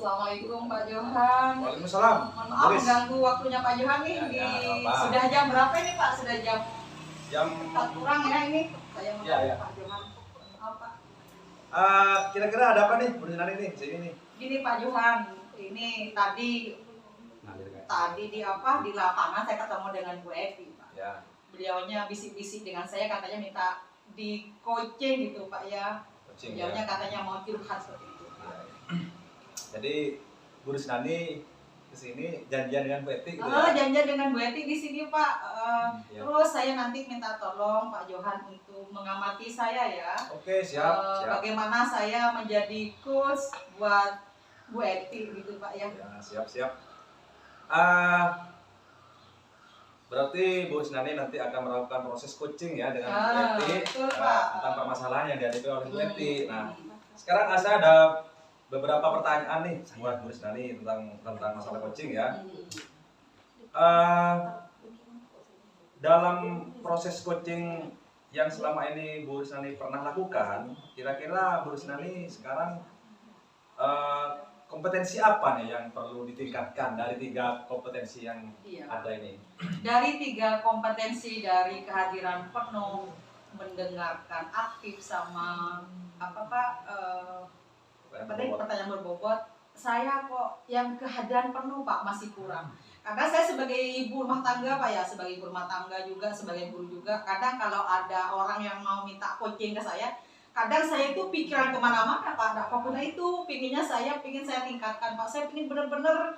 Assalamualaikum Pak Johan. Waalaikumsalam. Mohon maaf mengganggu waktunya Pak Johan nih. Sudah jam berapa ini Pak? Sudah jam 4 kurang ya ini. Saya mengganggu Pak Johan. Maaf Pak. Kira-kira ada apa nih urusan ini sini nih? Gini Pak Johan, ini tadi di di lapangan saya ketemu dengan Bu Evi Pak. Ya. Beliaunya bisik-bisik dengan saya, katanya minta di coaching gitu Pak ya. Beliaunya katanya mau curhat seperti itu. Jadi Bu Risnani kesini janjian dengan Bu Eti gitu ya? Janjian dengan Bu Eti di sini Pak. Terus saya nanti minta tolong Pak Johan untuk mengamati saya ya. Oke, siap. Bagaimana saya menjadi coach buat Bu Eti gitu Pak ya. Ya, siap. Berarti Bu Risnani nanti akan melakukan proses coaching ya dengan Bu Eti tentang permasalahan yang dihadapi oleh Bu Eti. Nah, sekarang saya ada beberapa pertanyaan nih buat Bu Risnani tentang masalah coaching ya. Dalam proses coaching yang selama ini Bu Risnani pernah lakukan, kira-kira Bu Risnani sekarang kompetensi apa nih yang perlu ditingkatkan dari 3 kompetensi yang ada ini? Dari 3 kompetensi, dari kehadiran penuh, mendengarkan aktif, sama apa Pak? Pertanyaan berbobot. Saya kok yang kehadiran penuh Pak masih kurang. Karena saya sebagai ibu rumah tangga Pak ya, sebagai ibu rumah tangga juga, sebagai guru juga. Kadang kalau ada orang yang mau minta coaching ke saya, kadang saya itu pikiran kemana-mana Pak, ada apapun itu, pingin saya tingkatkan Pak. Saya ingin benar-benar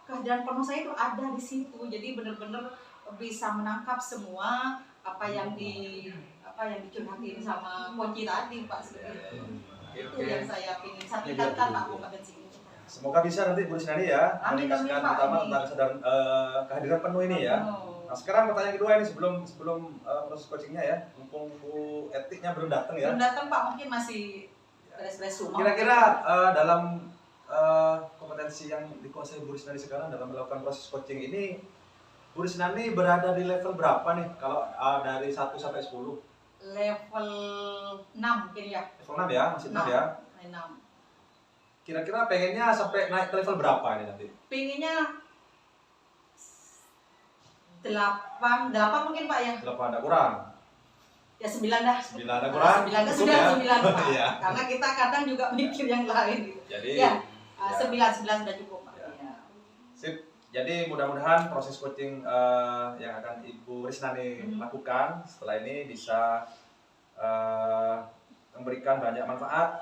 kehadiran penuh saya itu ada di situ. Jadi benar-benar bisa menangkap semua apa yang dicurhatin sama coach tadi Pak, seperti itu. Yang saya ingin saya tingkatkan Pak, kompetensi ini. Semoga bisa nanti Bu Risnani ya meningkatkan utama tentang kesadaran kehadiran penuh ini ya. Nah, sekarang pertanyaan kedua ini sebelum proses coachingnya ya, mumpung Bu Etiknya belum datang ya. Belum datang Pak, mungkin masih beres-beres rumah. Kira-kira dalam kompetensi yang dikuasai Bu Risnani sekarang dalam melakukan proses coaching ini, Bu Risnani berada di level berapa nih kalau dari 1 sampai 10? Level 6 mungkin ya. Level 6 ya, masih 6 ya. 6. Kira-kira pengennya sampai naik ke level berapa ini nanti? Pengennya 8 mungkin Pak ya. 8 ada kurang. Ya 9 dah. 9 ada kurang. 9 sudah ya? 9 Pak. Ya. Karena kita kadang juga mikir yang lain gitu. Jadi ya, 9 sudah cukup Pak. Ya. Sip. Jadi mudah-mudahan proses coaching yang akan Ibu Risnani lakukan setelah ini bisa memberikan banyak manfaat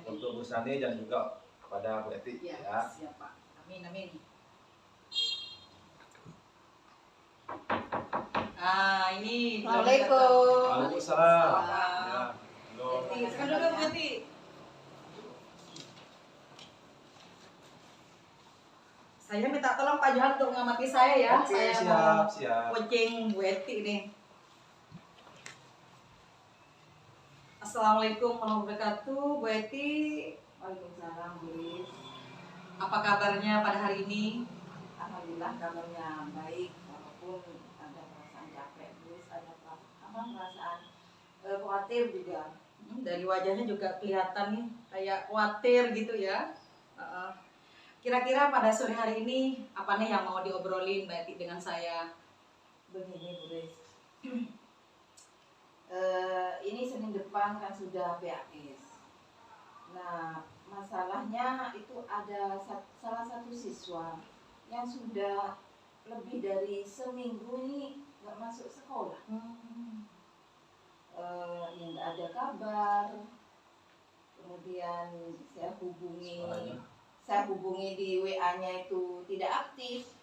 untuk Bu Risnani dan juga kepada Bu Eti ya. Siap Pak. Amin. Ini Assalamualaikum. Waalaikumsalam. Sekarang dulu Bu Eti. Saya minta tolong Pak Johan untuk mengamati saya ya. Oke, saya siap. coaching Bu Eti nih. Assalamualaikum warahmatullahi wabarakatuh, Bu Eti. Waalaikumsalam, Bu Ris. Apa kabarnya pada hari ini? Alhamdulillah kabarnya baik, walaupun ada perasaan capek, terus ada perasaan khawatir juga. Dari wajahnya juga kelihatan nih kayak khawatir gitu ya. Kira-kira pada sore hari ini apa nih yang mau diobrolin Mbak Eti dengan saya? Begini Bu Ris, ini Senin depan kan sudah PAS. Nah, masalahnya itu ada salah satu siswa yang sudah lebih dari seminggu ini nggak masuk sekolah. Yang nggak ada kabar. Kemudian saya hubungi di WA-nya itu tidak aktif,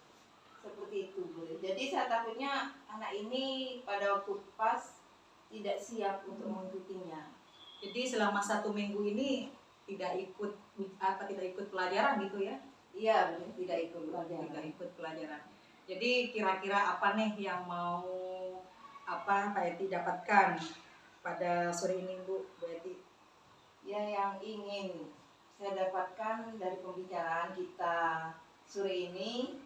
seperti itu Bu. Jadi saya takutnya anak ini pada waktu pas tidak siap untuk mengikutinya. Jadi selama 1 minggu ini tidak ikut pelajaran gitu ya? Iya, tidak ikut pelajaran. Tidak ikut pelajaran. Jadi kira-kira apa nih yang mau Pak Eti dapatkan pada sore ini Bu Eti? Ya, yang ingin saya dapatkan dari pembicaraan kita sore ini,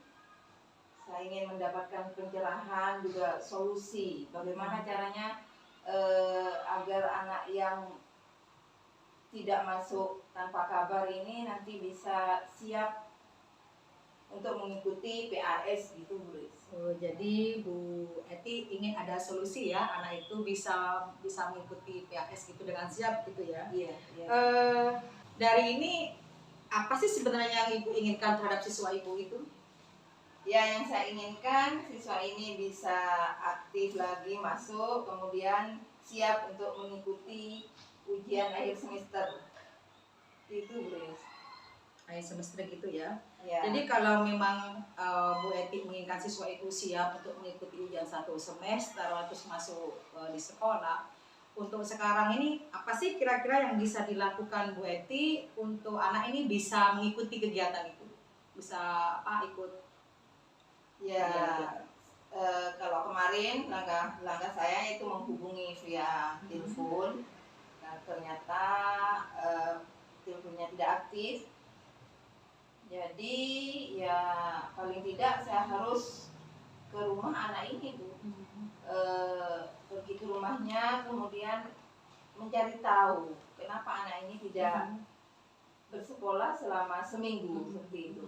saya ingin mendapatkan pencerahan juga solusi bagaimana caranya agar anak yang tidak masuk tanpa kabar ini nanti bisa siap untuk mengikuti PAS gitu Bu Riz. Oh, jadi Bu Eti ingin ada solusi ya, anak itu bisa mengikuti PAS gitu dengan siap gitu ya. Iya, iya. Dari ini apa sih sebenarnya yang Ibu inginkan terhadap siswa Ibu itu? Ya, yang saya inginkan siswa ini bisa aktif lagi masuk, kemudian siap untuk mengikuti ujian akhir semester. Itu Bu Riz. Akhir semester gitu ya. Ya. Jadi kalau memang Bu Eti menginginkan siswa itu siap untuk mengikuti ujian 1 semester terus masuk di sekolah, untuk sekarang ini apa sih kira-kira yang bisa dilakukan Bu Eti untuk anak ini bisa mengikuti kegiatan itu? Bisa ikut? Ya, kalau kemarin langkah saya itu menghubungi via telepon. Nah, ternyata teleponnya tidak aktif. Jadi ya paling tidak saya harus ke rumah anak ini Bu. Pergi ke rumahnya, kemudian mencari tahu kenapa anak ini tidak bersekolah selama seminggu seperti itu.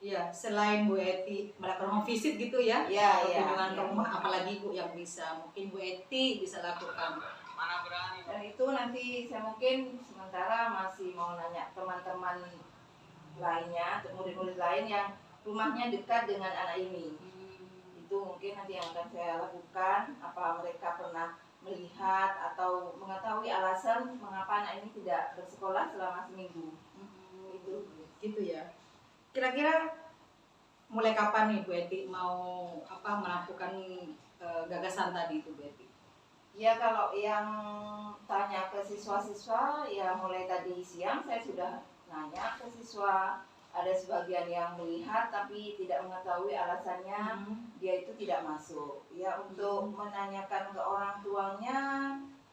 Iya, selain Bu Eti melakukan home visit gitu ya, Ya, kunjungan ke ya. rumah, apalagi Bu yang bisa mungkin Bu Eti bisa lakukan. Mana berani? Dan itu nanti saya mungkin sementara masih mau nanya teman-teman lainnya, murid-murid lain yang rumahnya dekat dengan anak ini. Itu mungkin nanti yang akan saya lakukan, apa mereka pernah melihat atau mengetahui alasan mengapa anak ini tidak bersekolah selama seminggu. Itu Gitu ya. Kira-kira mulai kapan nih Bu Eti mau melakukan gagasan tadi itu Bu Eti? ya, kalau yang tanya ke siswa-siswa ya mulai tadi siang saya sudah nanya ke siswa. Ada sebagian yang melihat tapi tidak mengetahui alasannya dia itu tidak masuk. Ya, untuk menanyakan ke orang tuanya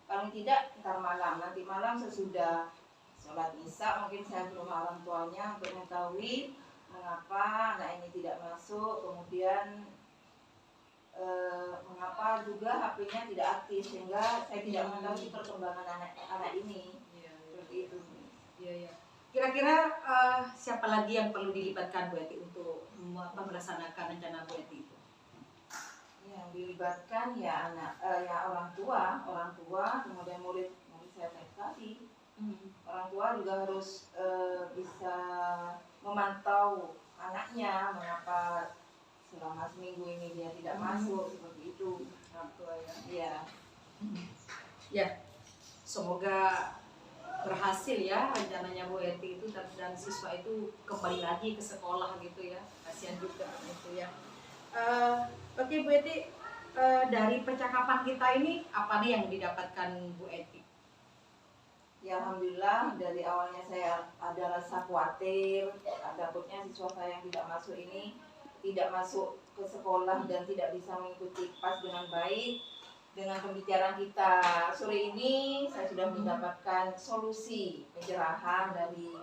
paling tidak nanti malam sesudah sholat isya mungkin saya ke rumah orang tuanya untuk mengetahui mengapa anak ini tidak masuk, kemudian mengapa juga HP-nya tidak aktif sehingga saya tidak mengetahui perkembangan anak ini. Seperti itu. Iya. Kira-kira siapa lagi yang perlu dilibatkan Bu Eti untuk melaksanakan rencana Bu Eti itu? Yang dilibatkan ya orang tua, kemudian murid saya tadi. Orang tua juga harus bisa memantau anaknya mengapa selama seminggu ini dia tidak masuk seperti itu. Orang tua ya. Ya, semoga berhasil ya rencananya Bu Eti itu dan siswa itu kembali lagi ke sekolah gitu ya. Kasihan juga gitu ya. Oke Bu Eti, dari percakapan kita ini apa nih yang didapatkan Bu Eti? Ya, alhamdulillah dari awalnya saya ada rasa khawatir, takutnya siswa saya yang tidak masuk ini tidak masuk ke sekolah dan tidak bisa mengikuti PAS dengan baik. Dengan pembicaraan kita sore ini saya sudah mendapatkan solusi pencerahan dari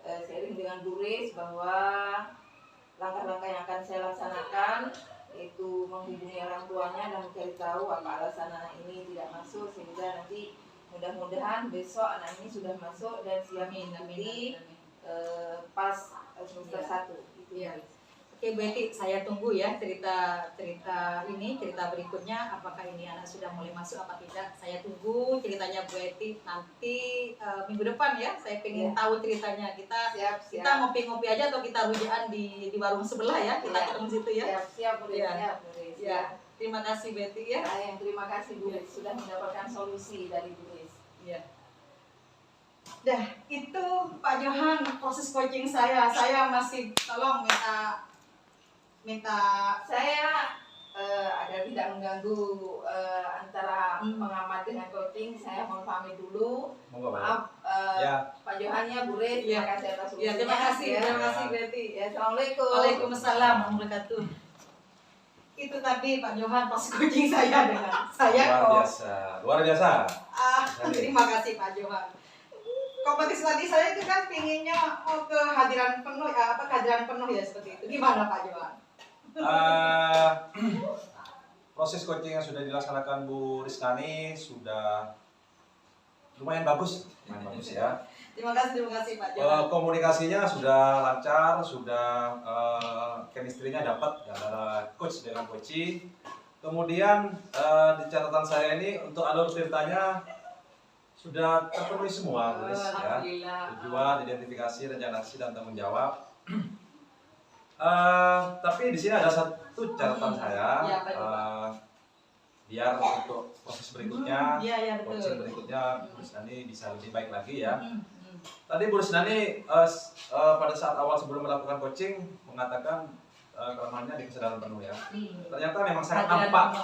seiring dengan Bu Riz bahwa langkah-langkah yang akan saya laksanakan yaitu menghubungi orang tuanya dan mencari tahu apa alasan anak ini tidak masuk sehingga nanti mudah-mudahan besok anak ini sudah masuk dan siap mengikuti PAS semester 1 itu ya. Oke Bu Eti, saya tunggu ya cerita berikutnya, apakah ini anak sudah mulai masuk apa tidak. Saya tunggu ceritanya Bu Eti nanti minggu depan ya. Saya pengen tahu ceritanya. Kita ngopi-ngopi aja atau kita rujakan di warung sebelah ya. Kita ketemu situ ya. Siap Bu Riz. Ya. Terima kasih Bu Eti ya. Terima kasih Bu Riz sudah mendapatkan solusi dari Bu Riz. Ya. Dah, itu Pak Johan proses coaching saya. Saya masih tolong minta saya agar tidak mengganggu antara pengamat dengan coaching, saya mohon pamit dulu. Maaf Pak Johannya, Bu Riz, terima kasih atas solusinya. Terima kasih Betty. Assalamualaikum. Waalaikumsalam warahmatullahi wabarakatuh. Itu tadi Pak Johan pas coaching saya dengan saya luar biasa. Terima kasih Pak Johan. Kompetisi tadi saya itu kan pinginnya kehadiran penuh ya seperti itu. Gimana Pak Johan? Proses coaching yang sudah dilaksanakan Bu Rizkani sudah lumayan bagus ya. Terima kasih Pak Johan. Komunikasinya sudah lancar, sudah chemistry-nya dapat antara coach dengan coachee. Kemudian di catatan saya ini untuk alur ceritanya sudah terpenuhi semua, tulis ya. Tujuan, identifikasi, rencana aksi dan tanggung jawab. Tapi di sini ada satu catatan saya. Ya, Biar untuk proses berikutnya, betul. proses berikutnya Bu Rusnani bisa lebih baik lagi ya. Tadi Bu Rusnani pada saat awal sebelum melakukan coaching mengatakan kelemahannya di kesadaran penuh ya. Ternyata memang sangat nampak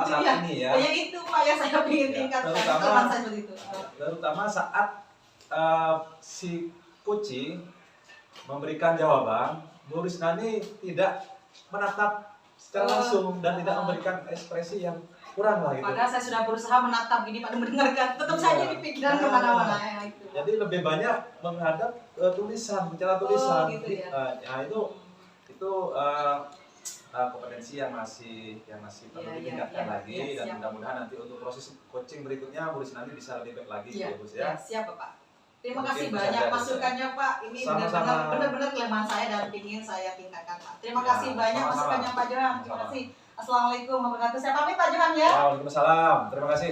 saat ini ya. Yang itu Pak yang saya ingin tingkatkan. Terutama saat si coaching memberikan jawaban, Bu Rusnani tidak menatap secara langsung dan tidak memberikan ekspresi yang kurang lah gitu. Padahal saya sudah berusaha menatap gini Pak, mendengarkan, tetap saja di pikiran kemana-mana ya itu. Jadi lebih banyak menghadap tulisan, bicara tulisan. Gitu ya. Itu kompetensi yang masih perlu ditingkatkan lagi dan siap. mudah-mudahan nanti untuk proses coaching berikutnya Bu Rusnani bisa lebih baik lagi ya Bu ya. Siap Pak. Terima Mungkin kasih bisa banyak jadi, masukannya Pak. Ini benar-benar kelemahan saya dan ingin saya tingkatkan Pak. Terima kasih banyak masukannya Pak Johan. Terima kasih. Assalamualaikum warahmatullahi wabarakatuh. Saya pamit Pak Johan ya. Waalaikumsalam. Terima kasih.